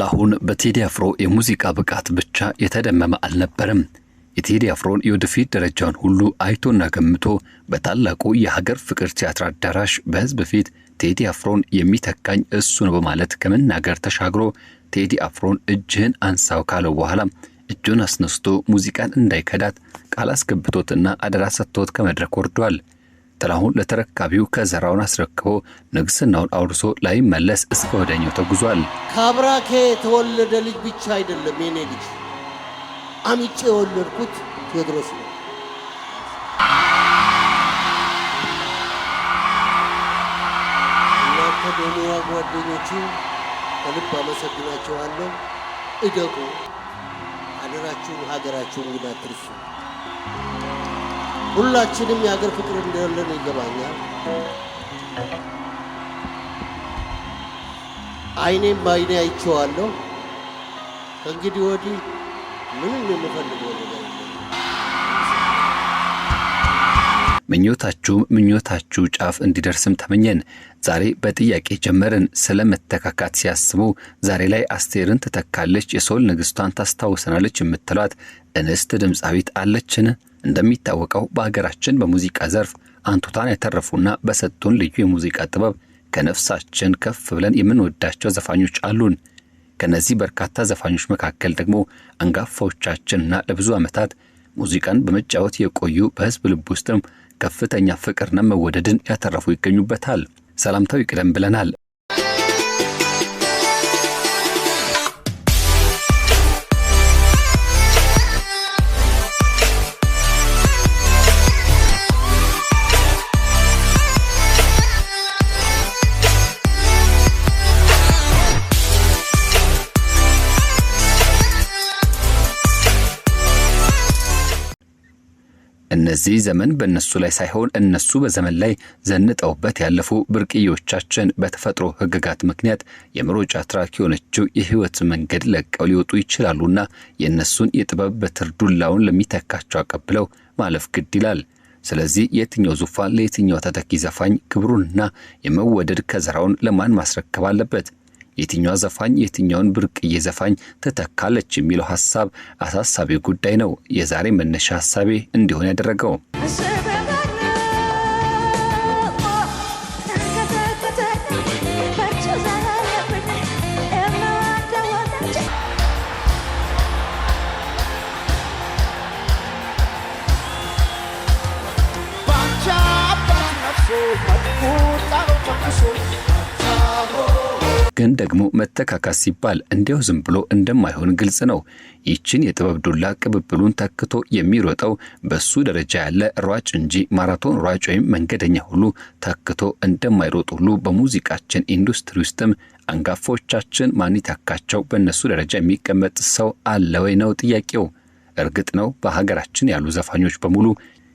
ጥላሁን በቴዲ አፍሮ የሙዚቃ ብቃት ብቻ የተደመመ አልነበረም። የቴዲ አፍሮን የወደፊት ደረጃውን ሁሉ አይቶና ገምቶ በታላቁ የሀገር ፍቅር ቲያትር አዳራሽ በሕዝብ ፊት ቴዲ አፍሮን የሚተካኝ እሱ ነው በማለት ከመናገር ተሻግሮ ቴዲ አፍሮን እጅህን አንሳው ካለው በኋላ እጁን አስነስቶ ሙዚቃን እንዳይከዳት ቃል አስገብቶትና አደራ ሰጥቶት ከመድረክ ወርዷል። ጥላሁን ለተረካቢው ከዘራውን አስረክቦ ንግስናውን አውርሶ ላይመለስ እስከ ወዲያኛው ተጉዟል። ከአብራኬ የተወለደ ልጅ ብቻ አይደለም የኔ ልጅ፣ አምጬ የወለድኩት ቴዎድሮስ ነው። እናንተ በሙያ ጓደኞቹ ከልብ አመሰግናችኋለሁ። እደጉ፣ አደራችሁን ሀገራችሁን ግን አትርሱ። ሁላችንም የሀገር ፍቅር እንዳለን ይገባኛል። አይኔም በአይኔ አይቼዋለሁ። ከእንግዲህ ወዲህ ምንም የምፈልገው ነገር ምኞታችሁ ጫፍ እንዲደርስም ተመኘን። ዛሬ በጥያቄ ጀመርን። ስለመተካካት ሲያስቡ ዛሬ ላይ አስቴርን ትተካለች፣ የሶል ንግስቷን ታስታውሰናለች የምትሏት እንስት ድምፃዊት አለችን? እንደሚታወቀው በሀገራችን በሙዚቃ ዘርፍ አንቱታን ያተረፉና በሰጡን ልዩ የሙዚቃ ጥበብ ከነፍሳችን ከፍ ብለን የምንወዳቸው ዘፋኞች አሉን። ከነዚህ በርካታ ዘፋኞች መካከል ደግሞ አንጋፋዎቻችንና ለብዙ ዓመታት ሙዚቃን በመጫወት የቆዩ በሕዝብ ልብ ውስጥም ከፍተኛ ፍቅርና መወደድን ያተረፉ ይገኙበታል። ሰላምታው ይቅደም ብለናል። እነዚህ ዘመን በእነሱ ላይ ሳይሆን እነሱ በዘመን ላይ ዘንጠውበት ያለፉ ብርቅዮቻችን በተፈጥሮ ሕግጋት ምክንያት የመሮጫ ትራክ የሆነችው የህይወት መንገድ ለቀው ሊወጡ ይችላሉና የእነሱን የጥበብ በትር ዱላውን ለሚተካቸው አቀብለው ማለፍ ግድ ይላል። ስለዚህ የትኛው ዙፋን ለየትኛው ተተኪ ዘፋኝ ክብሩንና የመወደድ ከዘራውን ለማን ማስረከብ አለበት? የትኛው ዘፋኝ የትኛውን ብርቅዬ ዘፋኝ ተተካለች የሚለው ሐሳብ አሳሳቢ ጉዳይ ነው። የዛሬ መነሻ ሐሳቤ እንዲሆን ያደረገው ግን ደግሞ መተካካት ሲባል እንዲያው ዝም ብሎ እንደማይሆን ግልጽ ነው። ይችን የጥበብ ዱላ ቅብብሉን ተክቶ የሚሮጠው በሱ ደረጃ ያለ ሯጭ እንጂ ማራቶን ሯጭ ወይም መንገደኛ ሁሉ ተክቶ እንደማይሮጥ ሁሉ በሙዚቃችን ኢንዱስትሪ ውስጥም አንጋፋዎቻችን ማን ይተካቸው? በእነሱ ደረጃ የሚቀመጥ ሰው አለ ወይ ነው ጥያቄው። እርግጥ ነው በሀገራችን ያሉ ዘፋኞች በሙሉ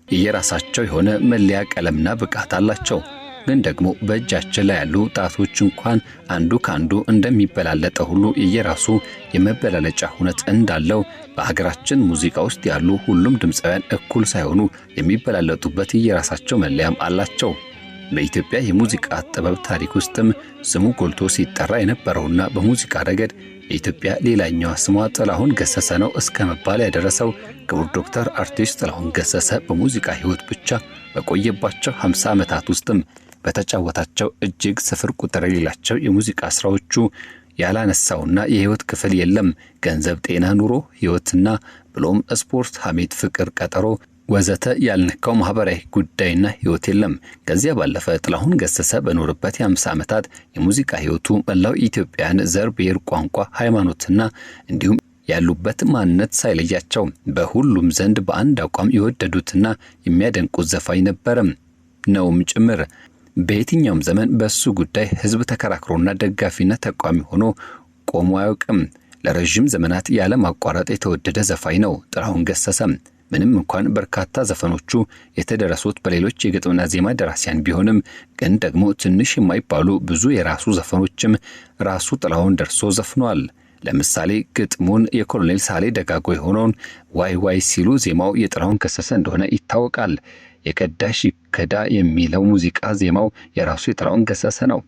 የየራሳቸው የሆነ መለያ ቀለምና ብቃት አላቸው። ግን ደግሞ በእጃችን ላይ ያሉ ጣቶች እንኳን አንዱ ካንዱ እንደሚበላለጠው ሁሉ የየራሱ የመበላለጫ ሁነት እንዳለው በሀገራችን ሙዚቃ ውስጥ ያሉ ሁሉም ድምፃውያን እኩል ሳይሆኑ የሚበላለጡበት የየራሳቸው መለያም አላቸው። በኢትዮጵያ የሙዚቃ ጥበብ ታሪክ ውስጥም ስሙ ጎልቶ ሲጠራ የነበረውና በሙዚቃ ረገድ የኢትዮጵያ ሌላኛዋ ስሟ ጥላሁን ገሰሰ ነው እስከ መባል ያደረሰው ክቡር ዶክተር አርቲስት ጥላሁን ገሰሰ በሙዚቃ ሕይወት ብቻ በቆየባቸው 50 ዓመታት ውስጥም በተጫወታቸው እጅግ ስፍር ቁጥር የሌላቸው የሙዚቃ ስራዎቹ ያላነሳውና የህይወት ክፍል የለም። ገንዘብ፣ ጤና፣ ኑሮ፣ ህይወትና ብሎም ስፖርት፣ ሐሜት፣ ፍቅር፣ ቀጠሮ ወዘተ ያልነካው ማህበራዊ ጉዳይና ህይወት የለም። ከዚያ ባለፈ ጥላሁን ገሰሰ በኖርበት የ50 ዓመታት የሙዚቃ ህይወቱ መላው ኢትዮጵያን ዘር፣ ብሔር፣ ቋንቋ፣ ሃይማኖትና እንዲሁም ያሉበት ማንነት ሳይለያቸው በሁሉም ዘንድ በአንድ አቋም የወደዱትና የሚያደንቁት ዘፋኝ ነበረም ነውም ጭምር። በየትኛውም ዘመን በሱ ጉዳይ ህዝብ ተከራክሮና ደጋፊና ተቋሚ ሆኖ ቆሞ አያውቅም። ለረጅም ዘመናት ያለ ማቋረጥ የተወደደ ዘፋኝ ነው ጥላሁን ገሰሰ። ምንም እንኳን በርካታ ዘፈኖቹ የተደረሱት በሌሎች የግጥምና ዜማ ደራሲያን ቢሆንም ግን ደግሞ ትንሽ የማይባሉ ብዙ የራሱ ዘፈኖችም ራሱ ጥላሁን ደርሶ ዘፍኗል። ለምሳሌ ግጥሙን የኮሎኔል ሳሌ ደጋጎ የሆነውን ዋይ ዋይ ሲሉ ዜማው የጥላሁን ገሰሰ እንደሆነ ይታወቃል። የከዳሽ ከዳ የሚለው ሙዚቃ ዜማው የራሱ የጥላሁን ገሰሰ ነው።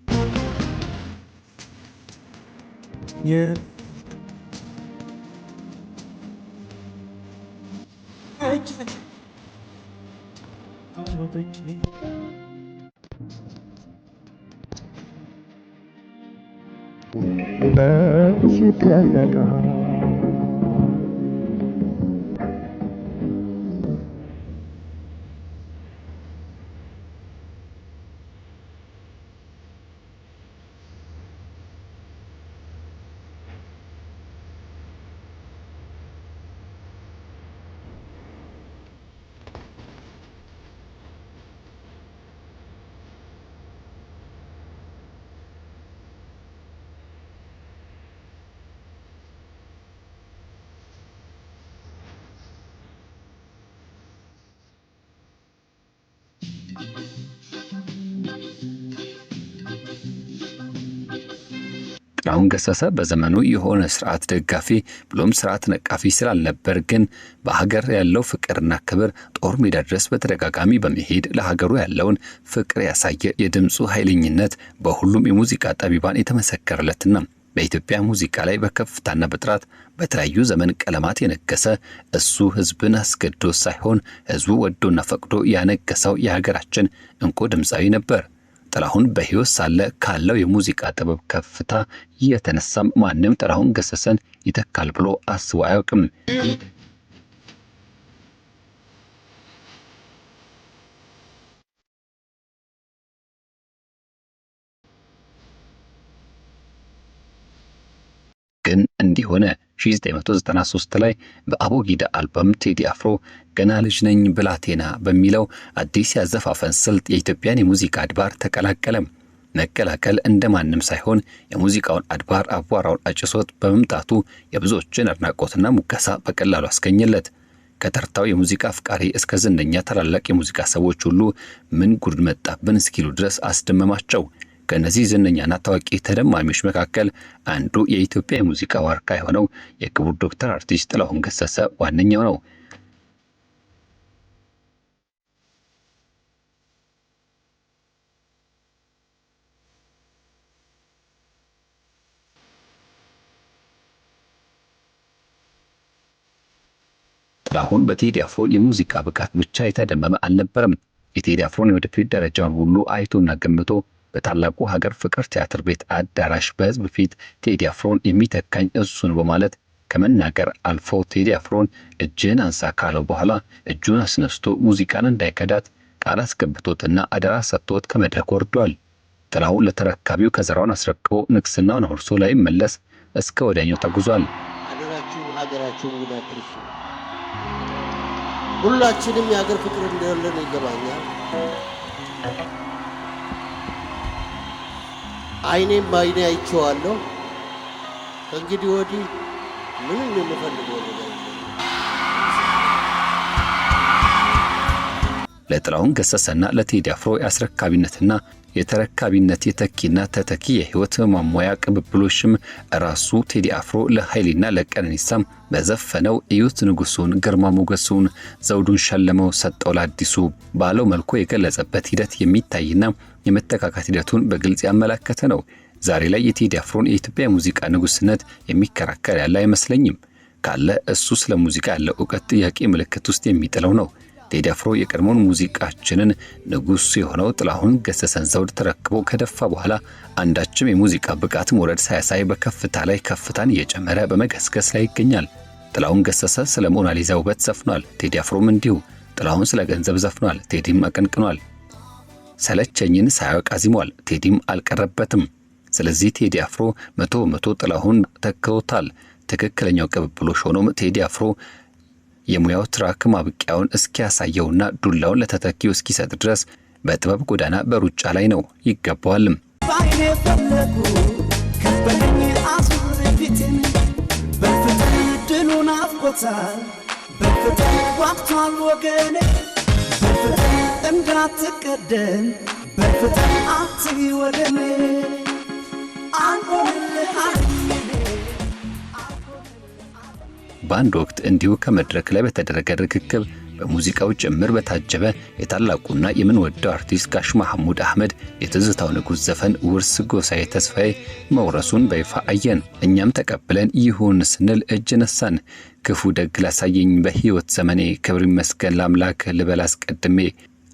ጥላሁን ገሰሰ በዘመኑ የሆነ ስርዓት ደጋፊ ብሎም ስርዓት ነቃፊ ስላልነበር ግን በሀገር ያለው ፍቅርና ክብር ጦር ሜዳ ድረስ በተደጋጋሚ በመሄድ ለሀገሩ ያለውን ፍቅር ያሳየ የድምጹ ኃይለኝነት በሁሉም የሙዚቃ ጠቢባን የተመሰከረለትና በኢትዮጵያ ሙዚቃ ላይ በከፍታና በጥራት በተለያዩ ዘመን ቀለማት የነገሰ እሱ ህዝብን አስገድዶ ሳይሆን ህዝቡ ወዶና ፈቅዶ ያነገሰው የሀገራችን እንቁ ድምጻዊ ነበር። ጥላሁን በህይወት ሳለ ካለው የሙዚቃ ጥበብ ከፍታ የተነሳም ማንም ጥላሁን ገሰሰን ይተካል ብሎ አስቦ አያውቅም። ግን እንዲህ ሆነ። 1993 ላይ በአቦጊዳ አልበም ቴዲ አፍሮ ገና ልጅ ነኝ ብላቴና በሚለው አዲስ ያዘፋፈን ስልት የኢትዮጵያን የሙዚቃ አድባር ተቀላቀለ። መቀላቀል እንደማንም ሳይሆን የሙዚቃውን አድባር አቧራውን አጭሶት በመምጣቱ የብዙዎችን አድናቆትና ሙገሳ በቀላሉ አስገኘለት። ከተርታው የሙዚቃ አፍቃሪ እስከ ዝነኛ ታላላቅ የሙዚቃ ሰዎች ሁሉ ምን ጉድ መጣብን እስኪሉ ድረስ አስደመማቸው። ከነዚህ ዝነኛና ታዋቂ ተደማሚዎች መካከል አንዱ የኢትዮጵያ የሙዚቃ ዋርካ የሆነው የክቡር ዶክተር አርቲስት ጥላሁን ገሰሰ ዋነኛው ነው። ጥላሁን በቴዲ አፍሮ የሙዚቃ ብቃት ብቻ የተደመመ አልነበረም። የቴዲ አፍሮን የወደፊት ደረጃውን ሁሉ አይቶና ገምቶ በታላቁ ሀገር ፍቅር ቲያትር ቤት አዳራሽ በህዝብ ፊት ቴዲ አፍሮን የሚተካኝ እሱን በማለት ከመናገር አልፎ ቴዲ አፍሮን እጅን አንሳ ካለው በኋላ እጁን አስነስቶ ሙዚቃን እንዳይከዳት ቃል አስገብቶትና አደራ ሰጥቶት ከመድረክ ወርዷል። ጥላሁን ለተረካቢው ከዘራውን አስረክቦ ንግስናውን አውርሶ ላይ መለስ እስከ ወዲያኛው ተጉዟል። ሀገራችሁ ጉዳትርሱ ሁላችንም የሀገር ፍቅር እንደሌለን ይገባኛል። አይኔም ባይኔ አይቼዋለሁ። ከእንግዲህ ወዲህ ምንም የምፈልገው ነገር ለጥላሁን ገሰሰና ለቴዲ አፍሮ የአስረካቢነትና የተረካቢነት የተኪና ተተኪ የህይወት ማሟያ ቅብብሎሽም ራሱ ቴዲ አፍሮ ለኃይሌና ለቀነኒሳም በዘፈነው እዩት ንጉሱን ግርማ ሞገሱን ዘውዱን ሸለመው ሰጠው ለአዲሱ ባለው መልኩ የገለጸበት ሂደት የሚታይና የመተካካት ሂደቱን በግልጽ ያመለከተ ነው። ዛሬ ላይ የቴዲ አፍሮን የኢትዮጵያ ሙዚቃ ንጉስነት የሚከራከር ያለ አይመስለኝም። ካለ እሱ ስለ ሙዚቃ ያለው ዕውቀት ጥያቄ ምልክት ውስጥ የሚጥለው ነው። ቴዲ አፍሮ የቀድሞውን ሙዚቃችንን ንጉስ የሆነው ጥላሁን ገሰሰን ዘውድ ተረክቦ ከደፋ በኋላ አንዳችም የሙዚቃ ብቃት መውረድ ሳያሳይ በከፍታ ላይ ከፍታን እየጨመረ በመገስገስ ላይ ይገኛል። ጥላሁን ገሰሰ ስለ ሞናሊዛ ውበት ዘፍኗል። ቴዲ አፍሮም እንዲሁ። ጥላሁን ስለ ገንዘብ ዘፍኗል። ቴዲም አቀንቅኗል። ሰለቸኝን ሳያውቅ አዚሟል። ቴዲም አልቀረበትም። ስለዚህ ቴዲ አፍሮ 100% ጥላሁን ተክቶታል። ትክክለኛው ቅብብሎሽ ሆኖም ቴዲ አፍሮ የሙያው ትራክ ማብቂያውን እስኪያሳየውና ዱላውን ለተተኪው እስኪሰጥ ድረስ በጥበብ ጎዳና በሩጫ ላይ ነው። ይገባዋልም። ባይኔ ፈለጉ ከበለኝ አስርፊትን በፍቅር ድሉን አፍቆታል በፍቅር ዋቅቷል ወገኔ በፍቅር እንዳትቀደም በፍቅር አትይ ወደኔ አንሆንልህ በአንድ ወቅት እንዲሁ ከመድረክ ላይ በተደረገ ርክክብ በሙዚቃው ጭምር በታጀበ የታላቁና የምንወደው አርቲስት ጋሽ መሐሙድ አህመድ የትዝታው ንጉሥ ዘፈን ውርስ ጎሳዬ ተስፋዬ መውረሱን በይፋ አየን። እኛም ተቀብለን ይሁን ስንል እጅ ነሳን። ክፉ ደግ ላሳየኝ በሕይወት ዘመኔ ክብር ይመስገን ለአምላክ ልበል አስቀድሜ።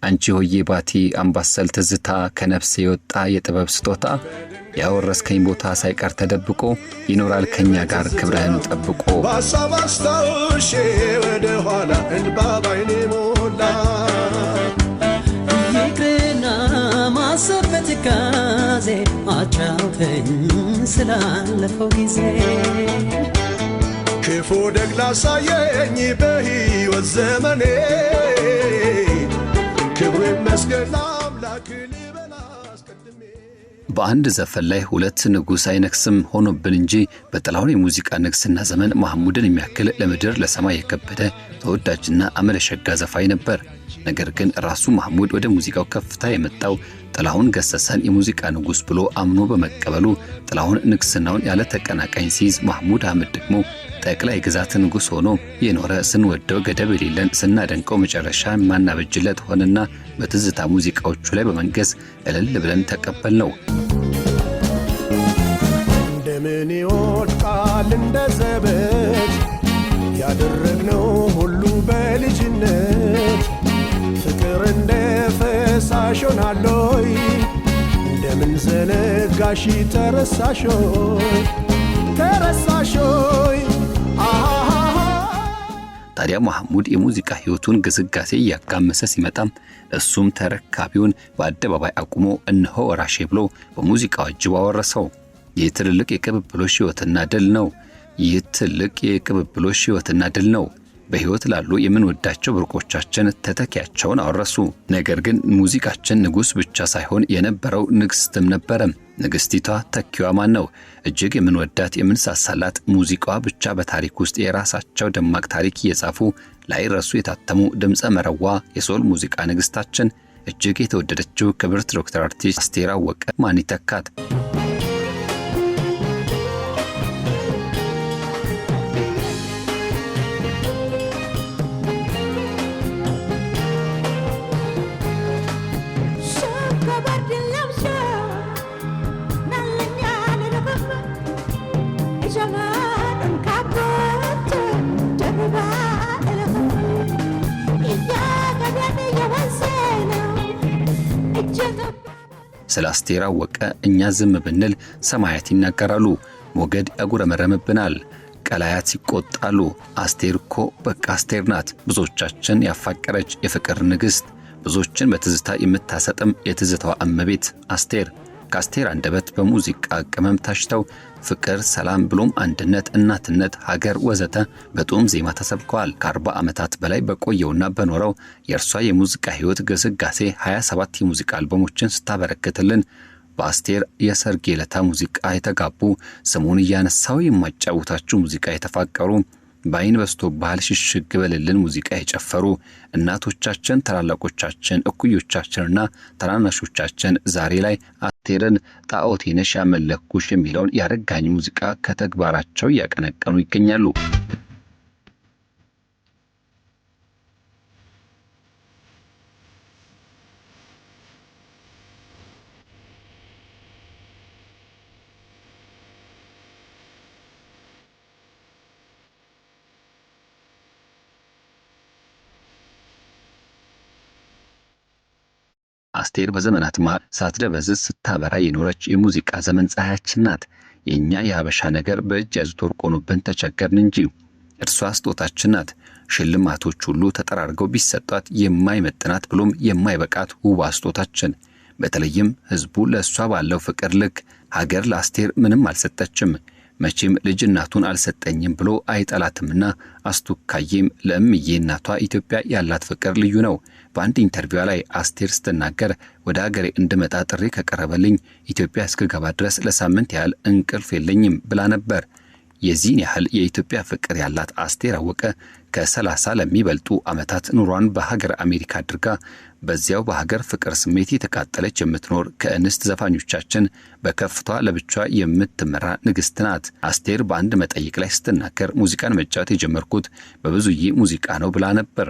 አንቺ ሆዬ ባቲ አምባሰል ትዝታ ከነፍሴ የወጣ የጥበብ ስጦታ ያወረስከኝ ቦታ ሳይቀር ተደብቆ ይኖራል ከኛ ጋር ክብረህን ጠብቆ። በሀሳብ አስታውሼ ወደ ኋላ እንባ ባይኔ ሞላ። ይቅርና ማሰብ በትካዜ አጫውተኝ ስላለፈው ጊዜ። ክፉ ደግ ላሳየኝ በሕይወት ዘመኔ ክብር ይመስገን ለአምላክ ልበል አስቀድሜ። በአንድ ዘፈን ላይ ሁለት ንጉሥ አይነግስም ሆኖብን እንጂ በጥላሁን የሙዚቃ ንግስና ዘመን መሐሙድን የሚያክል ለምድር ለሰማይ የከበደ ተወዳጅና አመለሸጋ ዘፋኝ ነበር። ነገር ግን ራሱ መሐሙድ ወደ ሙዚቃው ከፍታ የመጣው ጥላሁን ገሰሰን የሙዚቃ ንጉሥ ብሎ አምኖ በመቀበሉ ጥላሁን ንግስናውን ያለ ተቀናቃኝ ሲይዝ፣ መሐሙድ አህመድ ደግሞ ጠቅላይ ግዛት ንጉሥ ሆኖ የኖረ ስንወደው ገደብ የሌለን ስናደንቀው መጨረሻ ማናበጅለት ሆነና በትዝታ ሙዚቃዎቹ ላይ በመንገስ እልል ብለን ተቀበልነው። እንደምን ይወድቃል እንደ ዘበት ያደረግነው ሁሉ በልጅነት ፍቅር እንደ ፈሳሽ ሆናለይ እንደምን ዘነጋሽ ተረሳሾይ ተረሳሾይ። ታዲያ መሐሙድ የሙዚቃ ሕይወቱን ግስጋሴ እያጋመሰ ሲመጣም እሱም ተረካቢውን በአደባባይ አቁሞ እነሆ ወራሼ ብሎ በሙዚቃው አጅቦ አወረሰው። ይህ ትልቅ የቅብብሎሽ ሕይወትና ድል ነው። ይህ ትልቅ የቅብብሎሽ ሕይወትና ድል ነው። በሕይወት ላሉ የምንወዳቸው ብርቆቻችን ተተኪያቸውን አወረሱ። ነገር ግን ሙዚቃችን ንጉሥ ብቻ ሳይሆን የነበረው ንግሥትም ነበረ። ንግሥቲቷ ተኪዋ ማን ነው? እጅግ የምንወዳት የምንሳሳላት ሙዚቃዋ ብቻ በታሪክ ውስጥ የራሳቸው ደማቅ ታሪክ እየጻፉ ላይረሱ የታተሙ ድምፀ መረዋ የሶል ሙዚቃ ንግሥታችን እጅግ የተወደደችው ክብርት ዶክተር አርቲስት አስቴር አወቀ ማን ይተካት? ስለ አስቴር አወቀ እኛ ዝም ብንል ሰማያት ይናገራሉ፣ ሞገድ ያጉረመረምብናል፣ ቀላያት ይቆጣሉ። አስቴር እኮ በቃ አስቴር ናት። ብዙዎቻችን ያፋቀረች የፍቅር ንግሥት፣ ብዙዎችን በትዝታ የምታሰጥም የትዝታዋ እመቤት አስቴር። ከአስቴር አንደበት በሙዚቃ ቅመም ታሽተው ፍቅር፣ ሰላም ብሎም አንድነት፣ እናትነት፣ ሀገር ወዘተ በጡም ዜማ ተሰብከዋል። ከ40 ዓመታት በላይ በቆየውና በኖረው የእርሷ የሙዚቃ ሕይወት ግስጋሴ 27 የሙዚቃ አልበሞችን ስታበረክትልን በአስቴር የሰርግ ዕለት ሙዚቃ የተጋቡ ስሙን እያነሳው የማጫውታችሁ ሙዚቃ የተፋቀሩ ባይን በስቶባል ሽሽግ በልልን ሙዚቃ የጨፈሩ እናቶቻችን፣ ታላላቆቻችን፣ እኩዮቻችንና ታናናሾቻችን ዛሬ ላይ አስቴርን ጣዖቴ ነሽ ያመለኩሽ የሚለውን ያረጋኝ ሙዚቃ ከተግባራቸው እያቀነቀኑ ይገኛሉ። አስቴር በዘመናት መሃል ሳትደበዝዝ ስታበራ የኖረች የሙዚቃ ዘመን ፀሐያችን ናት። የኛ የሀበሻ ነገር በእጅ ያዙት ወርቅ ሆኖብን ተቸገርን እንጂ እርሷ ስጦታችን ናት። ሽልማቶች ሁሉ ተጠራርገው ቢሰጧት የማይመጥናት ብሎም የማይበቃት ውብ ስጦታችን። በተለይም ሕዝቡ ለእሷ ባለው ፍቅር ልክ ሀገር ለአስቴር ምንም አልሰጠችም። መቼም ልጅ እናቱን አልሰጠኝም ብሎ አይጠላትምና አስቱካዬም ለእምዬ እናቷ ኢትዮጵያ ያላት ፍቅር ልዩ ነው። በአንድ ኢንተርቪው ላይ አስቴር ስትናገር ወደ ሀገሬ እንድመጣ ጥሪ ከቀረበልኝ ኢትዮጵያ እስክገባ ድረስ ለሳምንት ያህል እንቅልፍ የለኝም ብላ ነበር። የዚህን ያህል የኢትዮጵያ ፍቅር ያላት አስቴር አወቀ ከ30 ለሚበልጡ ዓመታት ኑሯን በሀገር አሜሪካ አድርጋ በዚያው በሀገር ፍቅር ስሜት የተቃጠለች የምትኖር ከእንስት ዘፋኞቻችን በከፍቷ ለብቻ የምትመራ ንግሥት ናት። አስቴር በአንድ መጠይቅ ላይ ስትናገር ሙዚቃን መጫወት የጀመርኩት በብዙዬ ሙዚቃ ነው ብላ ነበር።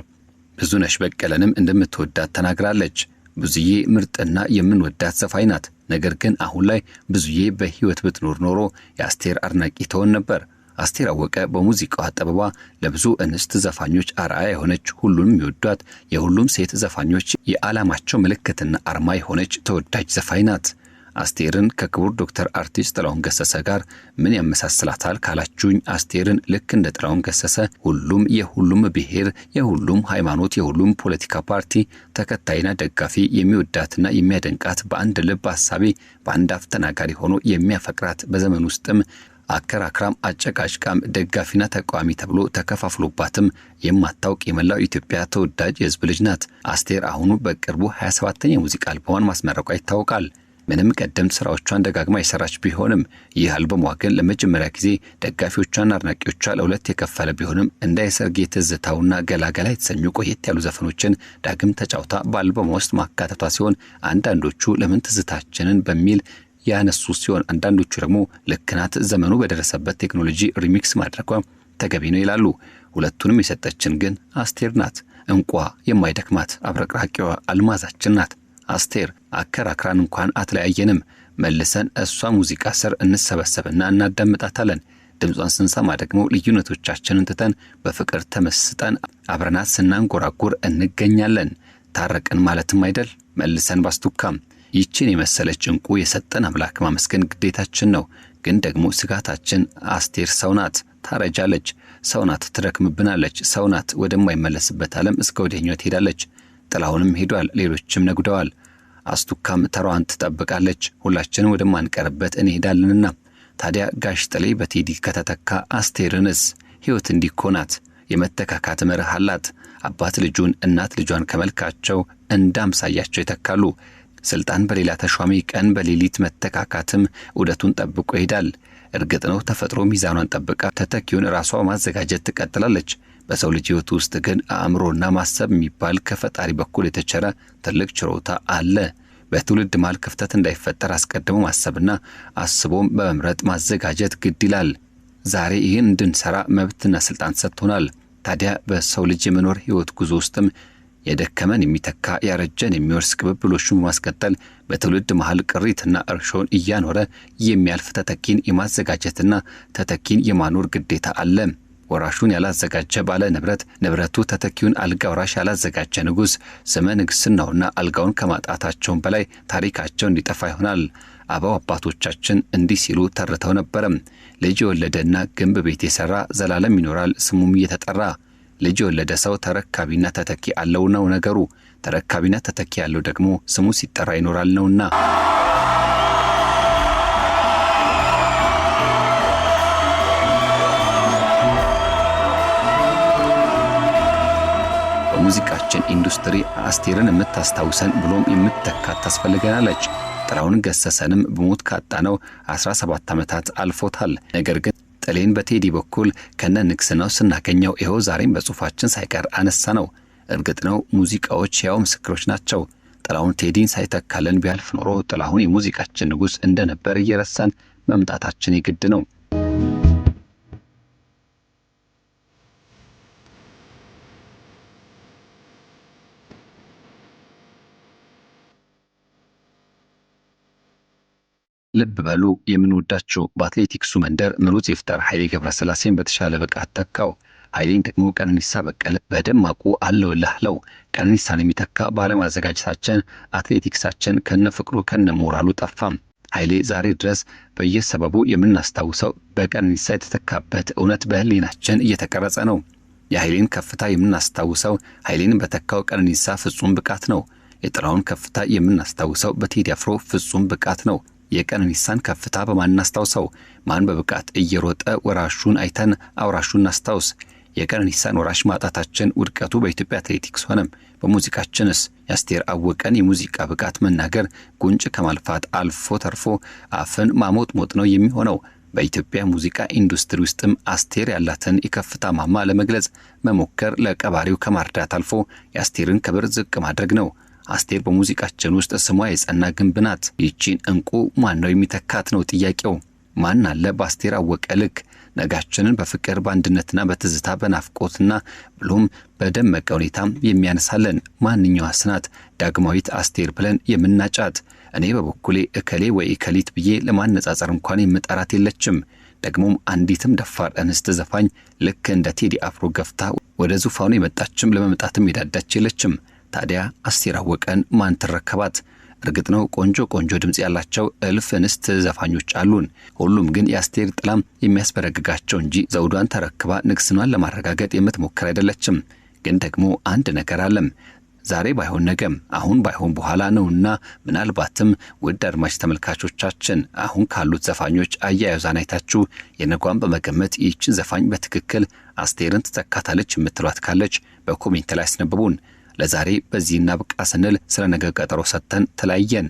ብዙነሽ በቀለንም እንደምትወዳት ተናግራለች። ብዙዬ ምርጥና የምንወዳት ዘፋኝ ናት። ነገር ግን አሁን ላይ ብዙዬ በህይወት ብትኖር ኖሮ የአስቴር አድናቂ ትሆን ነበር። አስቴር አወቀ በሙዚቃዋ ጥበቧ ለብዙ እንስት ዘፋኞች አርአያ የሆነች፣ ሁሉንም የሚወዷት፣ የሁሉም ሴት ዘፋኞች የዓላማቸው ምልክትና አርማ የሆነች ተወዳጅ ዘፋኝ ናት። አስቴርን ከክቡር ዶክተር አርቲስት ጥላሁን ገሰሰ ጋር ምን ያመሳስላታል ካላችሁኝ፣ አስቴርን ልክ እንደ ጥላሁን ገሰሰ ሁሉም የሁሉም ብሔር፣ የሁሉም ሃይማኖት፣ የሁሉም ፖለቲካ ፓርቲ ተከታይና ደጋፊ የሚወዳትና የሚያደንቃት፣ በአንድ ልብ ሐሳቢ በአንድ አፍ ተናጋሪ ሆኖ የሚያፈቅራት፣ በዘመን ውስጥም አከራክራም አጨቃጭቃም ደጋፊና ተቃዋሚ ተብሎ ተከፋፍሎባትም የማታውቅ የመላው ኢትዮጵያ ተወዳጅ የህዝብ ልጅ ናት። አስቴር አሁኑ በቅርቡ 27ኛ ሙዚቃ አልበሟን ማስመረቋ ይታወቃል። ምንም ቀደምት ስራዎቿን ደጋግማ የሰራች ቢሆንም ይህ አልበሟ ግን ለመጀመሪያ ጊዜ ደጋፊዎቿና አድናቂዎቿ ለሁለት የከፈለ ቢሆንም እንደ የሰርጌ ትዝታውና ገላገላ የተሰኙ ቆየት ያሉ ዘፈኖችን ዳግም ተጫውታ በአልበሟ ውስጥ ማካተቷ ሲሆን አንዳንዶቹ ለምን ትዝታችንን በሚል ያነሱ ሲሆን አንዳንዶቹ ደግሞ ልክናት ዘመኑ በደረሰበት ቴክኖሎጂ ሪሚክስ ማድረጓ ተገቢ ነው ይላሉ። ሁለቱንም የሰጠችን ግን አስቴር ናት። እንቋ የማይደክማት አብረቅራቂዋ አልማዛችን ናት። አስቴር አከራክራን እንኳን አትለያየንም። መልሰን እሷ ሙዚቃ ስር እንሰበሰብና እናዳምጣታለን። ድምጿን ስንሰማ ደግሞ ልዩነቶቻችንን ትተን በፍቅር ተመስጠን አብረናት ስናንጎራጉር እንገኛለን። ታረቅን ማለትም አይደል? መልሰን ባስቱካም ይችን የመሰለች እንቁ የሰጠን አምላክ ማመስገን ግዴታችን ነው። ግን ደግሞ ስጋታችን አስቴር ሰው ናት፣ ታረጃለች። ሰው ናት፣ ትደክምብናለች። ሰው ናት፣ ወደማይመለስበት ዓለም እስከ ወዲያኛው ትሄዳለች። ጥላሁንም ሄዷል፣ ሌሎችም ነጉደዋል። አስቱካም ተራዋን ትጠብቃለች። ሁላችንም ወደማንቀርበት እንሄዳለንና ታዲያ ጋሽ ጥሌ በቴዲ ከተተካ አስቴርንስ ሕይወት እንዲኮናት የመተካካት መርህ አላት። አባት ልጁን እናት ልጇን ከመልካቸው እንዳምሳያቸው ይተካሉ። ስልጣን በሌላ ተሿሚ ቀን በሌሊት መተካካትም ዑደቱን ጠብቆ ይሄዳል። እርግጥ ነው ተፈጥሮ ሚዛኗን ጠብቃ ተተኪውን ራሷ ማዘጋጀት ትቀጥላለች። በሰው ልጅ ሕይወት ውስጥ ግን አእምሮና ማሰብ የሚባል ከፈጣሪ በኩል የተቸረ ትልቅ ችሮታ አለ። በትውልድ መሃል ክፍተት እንዳይፈጠር አስቀድሞ ማሰብና አስቦም በመምረጥ ማዘጋጀት ግድ ይላል። ዛሬ ይህን እንድንሰራ መብትና ስልጣን ሰጥቶናል። ታዲያ በሰው ልጅ የመኖር ሕይወት ጉዞ ውስጥም የደከመን የሚተካ ያረጀን የሚወርስ ቅብብሎሹን በማስቀጠል በትውልድ መሃል ቅሪትና እርሾን እያኖረ የሚያልፍ ተተኪን የማዘጋጀትና ተተኪን የማኖር ግዴታ አለ። ወራሹን ያላዘጋጀ ባለ ንብረት፣ ንብረቱ ተተኪውን አልጋ ወራሽ ያላዘጋጀ ንጉሥ ስመ ንግሥናውና አልጋውን ከማጣታቸውም በላይ ታሪካቸው እንዲጠፋ ይሆናል። አበው አባቶቻችን እንዲህ ሲሉ ተርተው ነበረም። ልጅ የወለደና ግንብ ቤት የሠራ ዘላለም ይኖራል ስሙም እየተጠራ። ልጅ የወለደ ሰው ተረካቢና ተተኪ አለው ነው ነገሩ። ተረካቢና ተተኪ ያለው ደግሞ ስሙ ሲጠራ ይኖራል ነውና። በሙዚቃችን ኢንዱስትሪ አስቴርን የምታስታውሰን ብሎም የምትተካት ታስፈልገናለች። ጥላሁን ገሰሰንም በሞት ካጣነው 17 ዓመታት አልፎታል። ነገር ግን ጥሌን በቴዲ በኩል ከነ ንግስናው ስናገኘው ይኸው ዛሬም በጽሁፋችን ሳይቀር አነሳ ነው። እርግጥ ነው ሙዚቃዎች ያው ምስክሮች ናቸው። ጥላሁን ቴዲን ሳይተካለን ቢያልፍ ኖሮ ጥላሁን የሙዚቃችን ንጉሥ እንደነበር እየረሳን መምጣታችን የግድ ነው። ልብ በሉ የምንወዳቸው በአትሌቲክሱ መንደር ምሩጽ ይፍጠር ኃይሌ ገብረስላሴን በተሻለ ብቃት ተካው። ኃይሌን ደግሞ ቀነኒሳ በቀለ በደማቁ አለውላህለው። ቀነኒሳን የሚተካ ባለማዘጋጀታችን አትሌቲክሳችን ከነ ፍቅሩ ከነ ሞራሉ ጠፋም። ኃይሌ ዛሬ ድረስ በየሰበቡ የምናስታውሰው በቀነኒሳ የተተካበት እውነት በህሊናችን እየተቀረጸ ነው። የኃይሌን ከፍታ የምናስታውሰው ኃይሌን በተካው ቀነኒሳ ፍጹም ብቃት ነው። የጥላሁን ከፍታ የምናስታውሰው በቴዲ አፍሮ ፍጹም ብቃት ነው። የቀነኒሳን ከፍታ በማናስታውሰው ማን በብቃት እየሮጠ ወራሹን አይተን አውራሹን እናስታውስ። የቀነኒሳን ወራሽ ማጣታችን ውድቀቱ በኢትዮጵያ አትሌቲክስ ሆነም። በሙዚቃችንስ የአስቴር አወቀን የሙዚቃ ብቃት መናገር ጉንጭ ከማልፋት አልፎ ተርፎ አፍን ማሞጥሞጥ ነው የሚሆነው። በኢትዮጵያ ሙዚቃ ኢንዱስትሪ ውስጥም አስቴር ያላትን የከፍታ ማማ ለመግለጽ መሞከር ለቀባሪው ከማርዳት አልፎ የአስቴርን ክብር ዝቅ ማድረግ ነው። አስቴር በሙዚቃችን ውስጥ ስሟ የጸና ግንብ ናት። ይቺን እንቁ ማን ነው የሚተካት ነው ጥያቄው። ማን አለ በአስቴር አወቀ ልክ? ነጋችንን በፍቅር በአንድነትና በትዝታ በናፍቆትና ብሎም በደመቀ ሁኔታ የሚያነሳለን ማንኛውስ ናት ዳግማዊት አስቴር ብለን የምናጫት? እኔ በበኩሌ እከሌ ወይ እከሊት ብዬ ለማነጻጸር እንኳን የምጠራት የለችም። ደግሞም አንዲትም ደፋር እንስት ዘፋኝ ልክ እንደ ቴዲ አፍሮ ገፍታ ወደ ዙፋኑ የመጣችም ለመምጣትም የዳዳች የለችም። ታዲያ አስቴር አወቀን ማን ተረከባት? እርግጥ ነው ቆንጆ ድምጽ ያላቸው እልፍ እንስት ዘፋኞች አሉን። ሁሉም ግን የአስቴር ጥላም የሚያስበረግጋቸው እንጂ ዘውዷን ተረክባ ንግስናን ለማረጋገጥ የምትሞክር አይደለችም። ግን ደግሞ አንድ ነገር አለም። ዛሬ ባይሆን ነገም አሁን ባይሆን በኋላ ነውና ምናልባትም ውድ አድማጭ ተመልካቾቻችን አሁን ካሉት ዘፋኞች አያያዛን አይታችሁ የነጓን በመገመት ይህችን ዘፋኝ በትክክል አስቴርን ትተካታለች የምትሏት ካለች በኮሜንት ላይ አስነብቡን። ለዛሬ በዚህና በቃ ስንል ስለ ነገ ቀጠሮ ሰጥተን ተለያየን።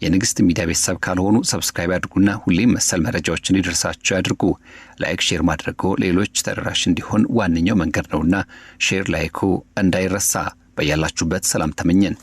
የንግስት ሚዲያ ቤተሰብ ካልሆኑ ሰብስክራይብ አድርጉና ሁሌም መሰል መረጃዎችን እንዲደርሳችሁ ያድርጉ። ላይክ ሼር ማድረጉ ሌሎች ተደራሽ እንዲሆን ዋነኛው መንገድ ነውና ሼር ላይኩ እንዳይረሳ። በያላችሁበት ሰላም ተመኘን።